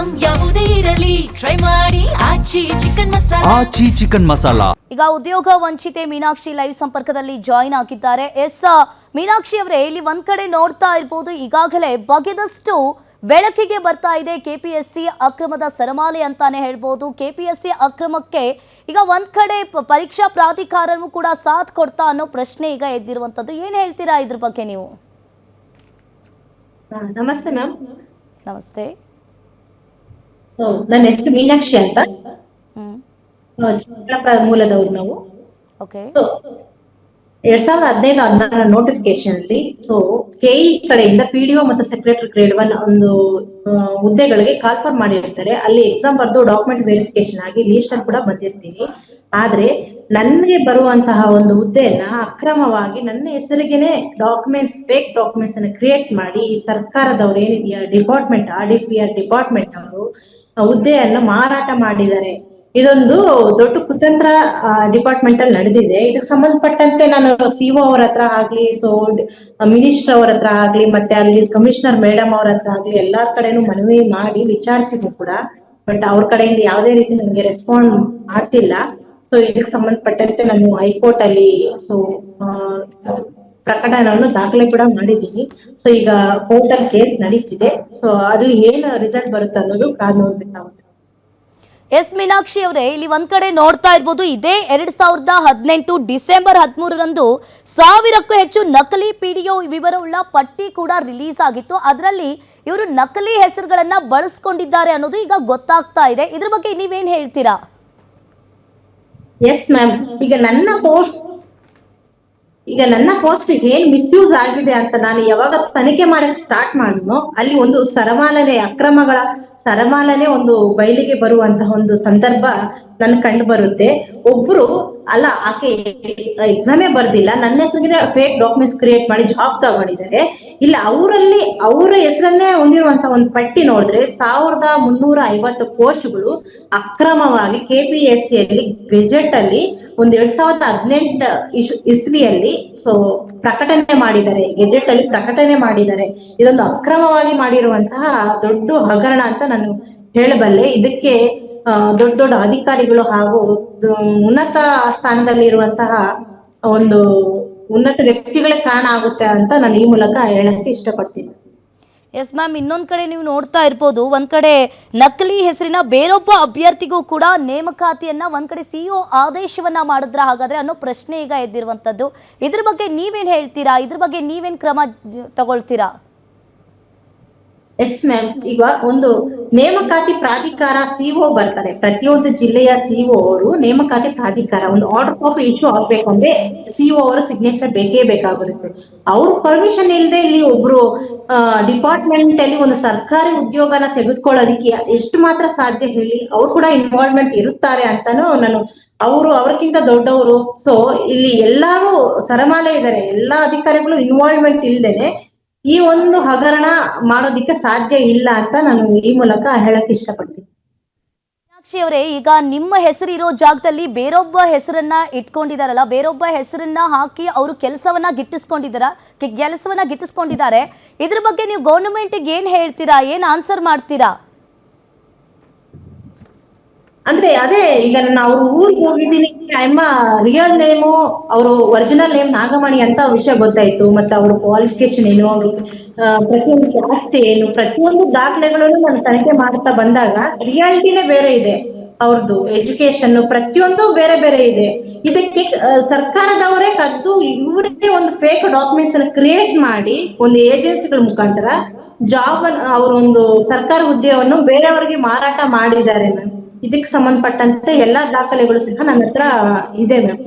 Item ಯಾವುದೇ ಇರಲಿ try ಮಾಡಿ ಆಚಿ ಚಿಕನ್ ಮಸಾಲಾ. ಈಗ ಉದ್ಯೋಗ ವಂಚಿತೆ ಮೀನಾಕ್ಷಿ ಲೈವ್ ಸಂಪರ್ಕದಲ್ಲಿ ಜಾಯಿನ್ ಆಗಿದ್ದಾರೆ. ಮೀನಾಕ್ಷಿ ಅವರೇ, ಇಲ್ಲಿ ಒಂದ್ ಕಡೆ ನೋಡ್ತಾ ಇರಬಹುದು, ಈಗಾಗಲೇ ಬಗೆದಷ್ಟು ಬೆಳಕಿಗೆ ಬರ್ತಾ ಇದೆ ಕೆಪಿಎಸ್ಸಿ ಅಕ್ರಮದ ಸರಮಾಲೆ ಅಂತಾನೆ ಹೇಳ್ಬೋದು. ಕೆಪಿಎಸ್ಸಿ ಅಕ್ರಮಕ್ಕೆ ಈಗ ಒಂದ್ ಕಡೆ ಪರೀಕ್ಷಾ ಪ್ರಾಧಿಕಾರವೂ ಕೂಡ ಸಾಥ್ ಕೊಡ್ತಾ ಅನ್ನೋ ಪ್ರಶ್ನೆ ಈಗ ಎದ್ದಿರುವಂತದ್ದು. ಏನ್ ಹೇಳ್ತೀರಾ ಇದ್ರ ಬಗ್ಗೆ ನೀವು? ನಮಸ್ತೆ ಮ್ಯಾಮ್. ನಮಸ್ತೆ. ನನ್ನ ಹೆಸರು ಮೀನಾಕ್ಷಿ ಅಂತ, ಚಿಕ್ಕಬಳ್ಳಾಪುರ ಮೂಲದವರು ನಾವು. ಓಕೆ. 2015-16 ನೋಟಿಫಿಕೇಶನ್ ಅಲ್ಲಿ ಕೆಇ ಕಡೆಯಿಂದ ಪಿಡಿಒ ಮತ್ತು ಸೆಕ್ರೆಟರಿ ಗ್ರೇಡ್ 1 ಒಂದು ಹುದ್ದೆಗಳಿಗೆ ಕಾಲ್ಫರ್ ಮಾಡಿರ್ತಾರೆ. ಅಲ್ಲಿ ಎಕ್ಸಾಮ್ ಬರೆದು ಡಾಕ್ಯುಮೆಂಟ್ ವೆರಿಫಿಕೇಶನ್ ಆಗಿ ಲೀಸ್ಟ್ ಅಲ್ಲಿ ಕೂಡ ಬಂದಿರ್ತೀನಿ. ಆದ್ರೆ ನನಗೆ ಬರುವಂತಹ ಒಂದು ಹುದ್ದೆಯನ್ನ ಅಕ್ರಮವಾಗಿ ನನ್ನ ಹೆಸರಿಗೆನೆ ಫೇಕ್ ಡಾಕ್ಯುಮೆಂಟ್ಸ್ ಅನ್ನ ಕ್ರಿಯೇಟ್ ಮಾಡಿ ಸರ್ಕಾರದವ್ರು ಏನಿದೆಯಾ ಡಿಪಾರ್ಟ್ಮೆಂಟ್ RDPR ಡಿಪಾರ್ಟ್ಮೆಂಟ್ ಅವರು ಹುದ್ದೆಯನ್ನ ಮಾರಾಟ ಮಾಡಿದ್ದಾರೆ. ಇದೊಂದು ದೊಡ್ಡ ಕುತಂತ್ರ ಡಿಪಾರ್ಟ್ಮೆಂಟ್ ಅಲ್ಲಿ ನಡೆದಿದೆ. ಇದಕ್ಕೆ ಸಂಬಂಧಪಟ್ಟಂತೆ ನಾನು CO ಅವ್ರ ಹತ್ರ ಆಗ್ಲಿ, ಮಿನಿಸ್ಟರ್ ಅವ್ರ ಹತ್ರ ಆಗ್ಲಿ, ಮತ್ತೆ ಅಲ್ಲಿ ಕಮಿಷನರ್ ಮೇಡಮ್ ಅವ್ರ ಹತ್ರ ಆಗ್ಲಿ, ಎಲ್ಲಾರ್ ಕಡೆನೂ ಮನವಿ ಮಾಡಿ ವಿಚಾರಿಸಿದ್ರು ಕೂಡ. ಬಟ್ ಅವ್ರ ಕಡೆಯಿಂದ ಯಾವುದೇ ರೀತಿ ನನಗೆ ರೆಸ್ಪಾಂಡ್ ಮಾಡ್ತಿಲ್ಲ. ಇದಕ್ಕೆ ಸಂಬಂಧಪಟ್ಟಂತೆ ನಾನು ಹೈಕೋರ್ಟ್ ಅಲ್ಲಿ ಪ್ರಕರಣವನ್ನು ದಾಖಲೆ ಕೂಡ ಮಾಡಿದ್ದೀನಿ. ಈಗ ಕೋರ್ಟ್ ಅಲ್ಲಿ ಕೇಸ್ ನಡೀತಿದೆ. ಅದು ಏನು ರಿಸಲ್ಟ್ ಬರುತ್ತೆ ಅನ್ನೋದು ಕಾದು ನೋಡ್ಬೇಕಾಗುತ್ತೆ. ಮೀನಾಕ್ಷಿ ಅವರೇ, ಇಲ್ಲಿ ಒಂದ್ ಕಡೆ ನೋಡ್ತಾ ಇರ್ಬೋದು, ಇದೇ 2018 ಡಿಸೆಂಬರ್ 13ರಂದು 1000ಕ್ಕೂ ಹೆಚ್ಚು ನಕಲಿ ಪಿಡಿಒ ವಿವರವುಳ್ಳ ಪಟ್ಟಿ ಕೂಡ ರಿಲೀಸ್ ಆಗಿತ್ತು. ಅದರಲ್ಲಿ ಇವರು ನಕಲಿ ಹೆಸರುಗಳನ್ನ ಬಳಸ್ಕೊಂಡಿದ್ದಾರೆ ಅನ್ನೋದು ಈಗ ಗೊತ್ತಾಗ್ತಾ ಇದೆ. ಇದ್ರ ಬಗ್ಗೆ ನೀವೇನ್ ಹೇಳ್ತೀರಾ? Yes ma'am. ಈಗ ನನ್ನ ಪೋಸ್ಟ್ ಏನ್ ಮಿಸ್ಯೂಸ್ ಆಗಿದೆ ಅಂತ ನಾನು ಯಾವಾಗ ತನಿಖೆ ಮಾಡಕ್ ಸ್ಟಾರ್ಟ್ ಮಾಡಿದ್ನೋ ಅಲ್ಲಿ ಒಂದು ಅಕ್ರಮಗಳ ಸರಮಾಲನೆ ಒಂದು ಬಯಲಿಗೆ ಬರುವಂತಹ ಒಂದು ಸಂದರ್ಭ ನನ್ ಕಂಡು ಬರುತ್ತೆ. ಒಬ್ರು ಆಕೆ ಎಕ್ಸಾಮೇ ಬರ್ದಿಲ್ಲ, ನನ್ನ ಹೆಸರಿಗೆ ಫೇಕ್ ಡಾಕ್ಯುಮೆಂಟ್ಸ್ ಕ್ರಿಯೇಟ್ ಮಾಡಿ ಜಾಬ್ ತಗೊಂಡಿದ್ದಾರೆ. ಇಲ್ಲ ಅವರ ಹೆಸರನ್ನೇ ಹೊಂದಿರುವಂತಹ ಒಂದು ಪಟ್ಟಿ ನೋಡಿದ್ರೆ 1350 ಪೋಸ್ಟ್ಗಳು ಅಕ್ರಮವಾಗಿ KPSC ಅಲ್ಲಿ ಗೆಜೆಟ್ ಅಲ್ಲಿ ಒಂದು 2018 ಇಸ್ವಿಯಲ್ಲಿ ಪ್ರಕಟಣೆ ಮಾಡಿದ್ದಾರೆ. ಗೆಜೆಟ್ ಅಲ್ಲಿ ಪ್ರಕಟಣೆ ಮಾಡಿದ್ದಾರೆ. ಇದೊಂದು ಅಕ್ರಮವಾಗಿ ಮಾಡಿರುವಂತಹ ದೊಡ್ಡ ಹಗರಣ ಅಂತ ನಾನು ಹೇಳಬಲ್ಲೆ. ಇದಕ್ಕೆ ದೊಡ್ಡ ದೊಡ್ಡ ಅಧಿಕಾರಿಗಳು ಹಾಗೂ ಉನ್ನತ ಸ್ಥಾನದಲ್ಲಿ ಇರುವಂತಹ ಒಂದು ಉನ್ನತ ವ್ಯಕ್ತಿಗಳೇ ಕಾರಣ ಆಗುತ್ತೆ ಅಂತ ನಾನು ಈ ಮೂಲಕ ಹೇಳಕ್ಕೆ ಇಷ್ಟಪಡ್ತೀನಿ. ಎಸ್ ಮ್ಯಾಮ್, ಇನ್ನೊಂದ್ ಕಡೆ ನೀವು ನೋಡ್ತಾ ಇರ್ಬೋದು, ಒಂದ್ ಕಡೆ ನಕಲಿ ಹೆಸರಿನ ಬೇರೊಬ್ಬ ಅಭ್ಯರ್ಥಿಗೂ ಕೂಡ ನೇಮಕಾತಿಯನ್ನ ಒಂದ್ ಕಡೆ CEO ಆದೇಶವನ್ನ ಮಾಡಿದ್ರ ಹಾಗಾದ್ರೆ ಅನ್ನೋ ಪ್ರಶ್ನೆ ಈಗ ಎದ್ದಿರುವಂತದ್ದು. ಇದ್ರ ಬಗ್ಗೆ ನೀವೇನ್ ಹೇಳ್ತೀರಾ? ಇದ್ರ ಬಗ್ಗೆ ನೀವೇನ್ ಕ್ರಮ ತಗೊಳ್ತೀರಾ? Yes ma'am. ಈಗ ಒಂದು ನೇಮಕಾತಿ ಪ್ರಾಧಿಕಾರ CO ಬರ್ತಾರೆ. ಪ್ರತಿಯೊಂದು ಜಿಲ್ಲೆಯ CO ಅವರು ನೇಮಕಾತಿ ಪ್ರಾಧಿಕಾರ ಒಂದು ಆರ್ಡರ್ ಕಾಪಿ ಇಶ್ಯೂ ಆಗ್ಬೇಕಂದ್ರೆ CO ಅವರ ಸಿಗ್ನೇಚರ್ ಬೇಕೇ ಬೇಕಾಗಿರುತ್ತೆ. ಅವ್ರ ಪರ್ಮಿಷನ್ ಇಲ್ಲದೆ ಇಲ್ಲಿ ಒಬ್ರು ಡಿಪಾರ್ಟ್ಮೆಂಟ್ ಅಲ್ಲಿ ಒಂದು ಸರ್ಕಾರಿ ಉದ್ಯೋಗನ ತೆಗೆದುಕೊಳ್ಳೋದಿಕ್ಕೆ ಎಷ್ಟು ಮಾತ್ರ ಸಾಧ್ಯ ಹೇಳಿ? ಅವ್ರು ಕೂಡ ಇನ್ವಾಲ್ವ್ಮೆಂಟ್ ಇರುತ್ತಾರೆ ಅಂತಾನು ಅವ್ರಕ್ಕಿಂತ ದೊಡ್ಡವರು. ಇಲ್ಲಿ ಎಲ್ಲಾರು ಸರಮಾಲೆ ಇದ್ದಾರೆ. ಎಲ್ಲಾ ಅಧಿಕಾರಿಗಳು ಇನ್ವಾಲ್ವ್ಮೆಂಟ್ ಇಲ್ದೇನೆ ಈ ಒಂದು ಹಗರಣ ಮಾಡೋದಿಕ್ಕೆ ಸಾಧ್ಯ ಇಲ್ಲ ಅಂತ ನಾನು ಈ ಮೂಲಕ ಹೇಳಕ್ ಇಷ್ಟಪಡ್ತೀನಿ. ಮೀನಾಕ್ಷಿ ಅವರೇ, ಈಗ ನಿಮ್ಮ ಹೆಸರಿರೋ ಜಾಗದಲ್ಲಿ ಬೇರೊಬ್ಬ ಹೆಸರನ್ನ ಇಟ್ಕೊಂಡಿದಾರಲ್ಲ, ಬೇರೊಬ್ಬ ಹೆಸರನ್ನ ಹಾಕಿ ಅವರು ಕೆಲಸವನ್ನ ಗಿಟ್ಟಿಸ್ಕೊಂಡಿದ್ದಾರೆ. ಇದ್ರ ಬಗ್ಗೆ ನೀವು ಗವರ್ನಮೆಂಟ್ಗೆ ಏನ್ ಹೇಳ್ತೀರಾ? ಏನ್ ಆನ್ಸರ್ ಮಾಡ್ತೀರಾ? ಅಂದ್ರೆ ಅದೇ, ಈಗ ನಾನು ಅವ್ರ ಊರಿಗೆ ಹೋಗಿದ್ದೀನಿ. ರಿಯಲ್ ನೇಮು, ಅವರು ಒರಿಜಿನಲ್ ನೇಮ್ ನಾಗಮಣಿ ಅಂತ ವಿಷಯ ಗೊತ್ತಾಯ್ತು. ಮತ್ತೆ ಅವ್ರ ಕ್ವಾಲಿಫಿಕೇಶನ್ ಏನು, ಅವ್ರ ಪ್ರತಿಯೊಂದು ಕ್ಯಾಸ್ಟ್ ಏನು, ಪ್ರತಿಯೊಂದು ದಾಖಲೆಗಳನ್ನು ನಾನು ತನಿಖೆ ಮಾಡ್ತಾ ಬಂದಾಗ ರಿಯಾಲಿಟಿನೇ ಬೇರೆ ಇದೆ. ಅವ್ರದ್ದು ಎಜುಕೇಶನ್ ಪ್ರತಿಯೊಂದು ಬೇರೆ ಬೇರೆ ಇದೆ. ಇದಕ್ಕೆ ಸರ್ಕಾರದವರೇ ಕದ್ದು ಇವರೇ ಒಂದು ಫೇಕ್ ಡಾಕ್ಯುಮೆಂಟ್ಸ್ ಅನ್ನು ಕ್ರಿಯೇಟ್ ಮಾಡಿ ಒಂದು ಏಜೆನ್ಸಿಗಳ ಮುಖಾಂತರ ಅವರೊಂದು ಸರ್ಕಾರ ಹುದ್ದೆಯನ್ನು ಬೇರೆಯವರಿಗೆ ಮಾರಾಟ ಮಾಡಿದ್ದಾರೆ. ಇದಕ್ಕೆ ಸಂಬಂಧಪಟ್ಟಂತೆ ಎಲ್ಲಾ ದಾಖಲೆಗಳು ಸಹ ನನ್ನ ಹತ್ರ ಇದೆ ಮ್ಯಾಮ್.